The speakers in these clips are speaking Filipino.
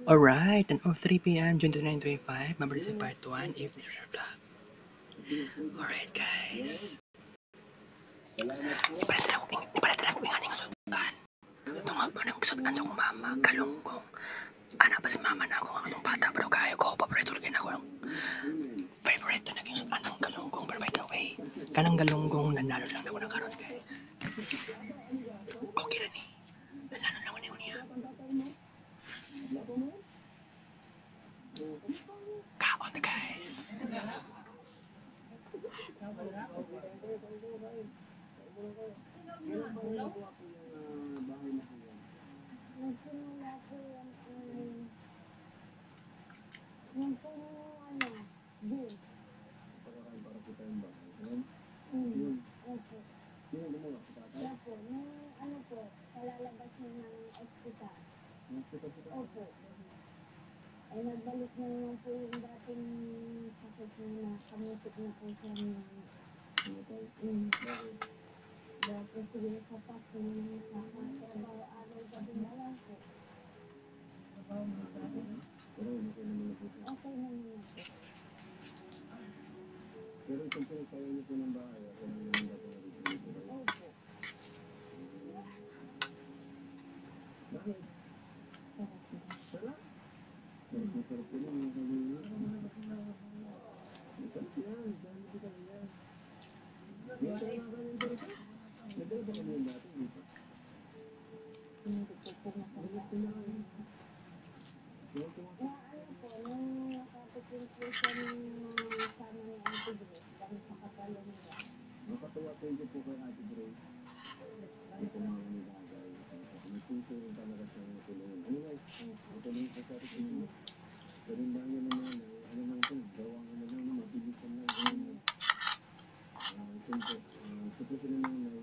Alright, 10:03 p.m. June 29, 2025. Mabalik sa part 1, Evening Vlog. Alright guys. Ipalit na ko yung ating sudan. Nung sudan sa kong mama, galunggong. Ana pa si mama na ako ang atong bata, pero kaya ko, paborito rin ako. Favorite na naging sudan ng galunggong, pero by the way, kanang galunggong nanalo lang ako ng karon guys. Okay na ni. Nanalo lang ako niya. Kaon guys. Palalabas niya ng ospital. Opo. Ay nagbalik na naman po yung dating sakit niya na kamutik na po siya ng Dapat siguro sa paso ng kakatrabaho araw gabi na lang po. Okay naman na po. Pero siyempre, kaya niyo po ng bahay, ako lang naman dapat narinig. Opo. Bakit? Sarap. Masarap po lang, yung sabihin. Masarap yan, dahil ko sa kanya. Hindi ka nakakain dito. Nagdala ba kami yung dati dito? Hindi po po nakakain. Na ano po, nung nakatikim po siya ng sama ni Auntie Grace, kami sa kapalo nila. Nakatuwa thank you po kay Ate Grace. Ang tumawag ni Bagay. Nagpuso rin talaga siya ng tulungan. Anyway, matulungan po sa Ate Grace. Pero yung dahil naman, ano lang po, gawang ano lang, mabilisan lang. Siyempre, ito po sila nanay,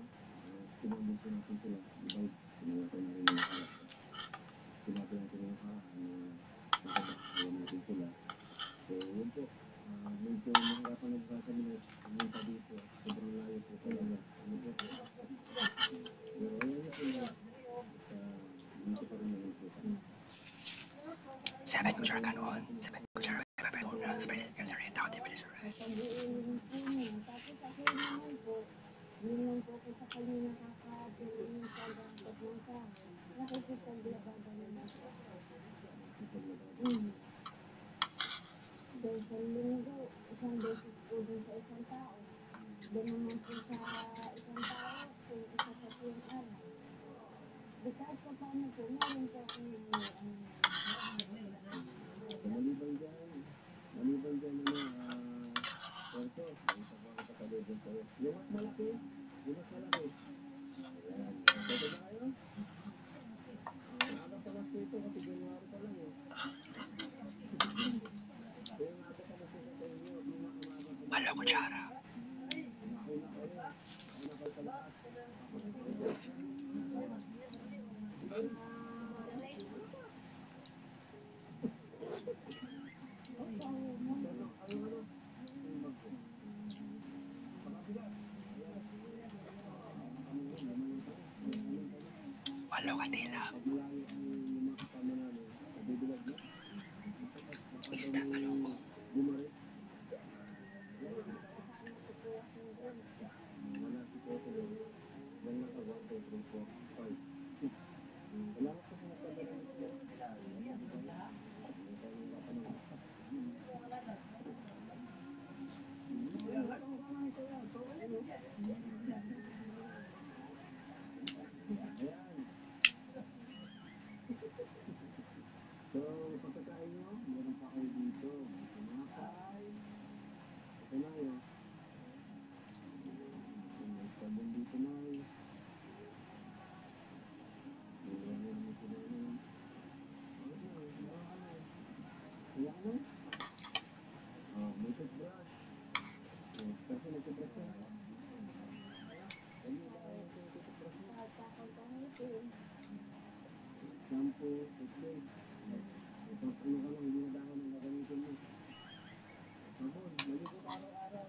sinabot po natin sila. Diba, sinawatan na rin yung harap. Sinabi natin yung harap na nakabaksayan natin sila. So, yun po. Medyo mahirapan na bukas kami na pumunta dito. Sobrang layo po talaga. Ano po? Pero ayan na po na. Dito pa rin naman po kami. 7 kutsara kanon. 7 kutsara pepe una. Sabay na kanya rin ako. Tapos Pag-iiling po niya. Tapos ako naman po, yun lang po ko sa kanya nakakatuloy sa dapat ng tao. Nakikipaglabada naman po. Dahil sa linggo, isang beses po din sa isang tao. Doon naman po sa isang tao, kung isa sa siyang araw. Di kahit pa paano po, meron po akong Maliban dyan, Porto, may isa po ako katalibin sa'yo. Yung mas malaki. Ayan. Pwede ba kayo? Nakakapalas dito kasi January pa lang eh. Kaya nga ako kamusta sa inyo, umaga pa. wala kutsara. Mauna kayo sa lahat. Wala kadila. Isda galunggong. So, pagkakain nyo, meron pa kayo dito. Tinapay. Ito na yun. May sabon dito na yun. May toothbrush. Kasi may toothbrush na. Shampoo, toothpaste. Ito, ano ka lang, hindi na dahon ang gagamitin mo. Sabon, maligo ka araw-araw.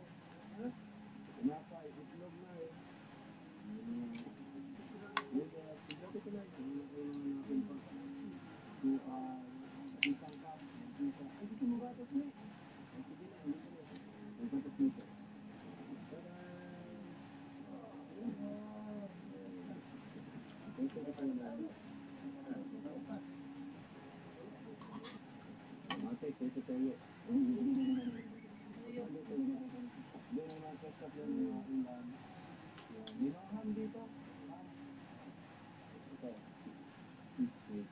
Tinapay, itlog na eh. Yogurt, siguro ko na, ano na kayo mga napin pa. toyo. Doon ang nagkasap yung mga ulan. May mga ham dito. Ham. Ito. Biscuit.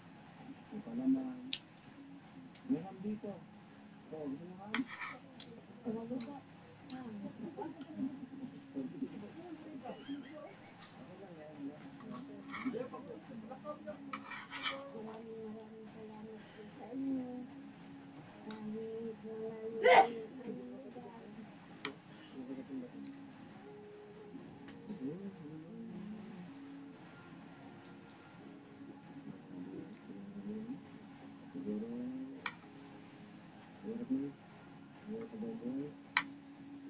May palaman. May ham dito. Ito, gusto mo ham? Grabe po. Maraming salamat po sa inyo. Kahit malayo ang lugar. Siguro, hirap na. Hirap na buhay.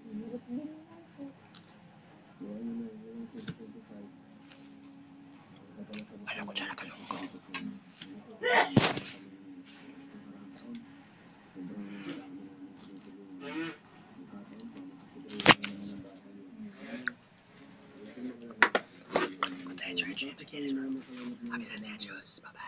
Hirap din naman po. Buhay mo na yung 2025. Alam ko dyan ang galunggong. Good night, Georgie. Happy Diyos. Bye-bye.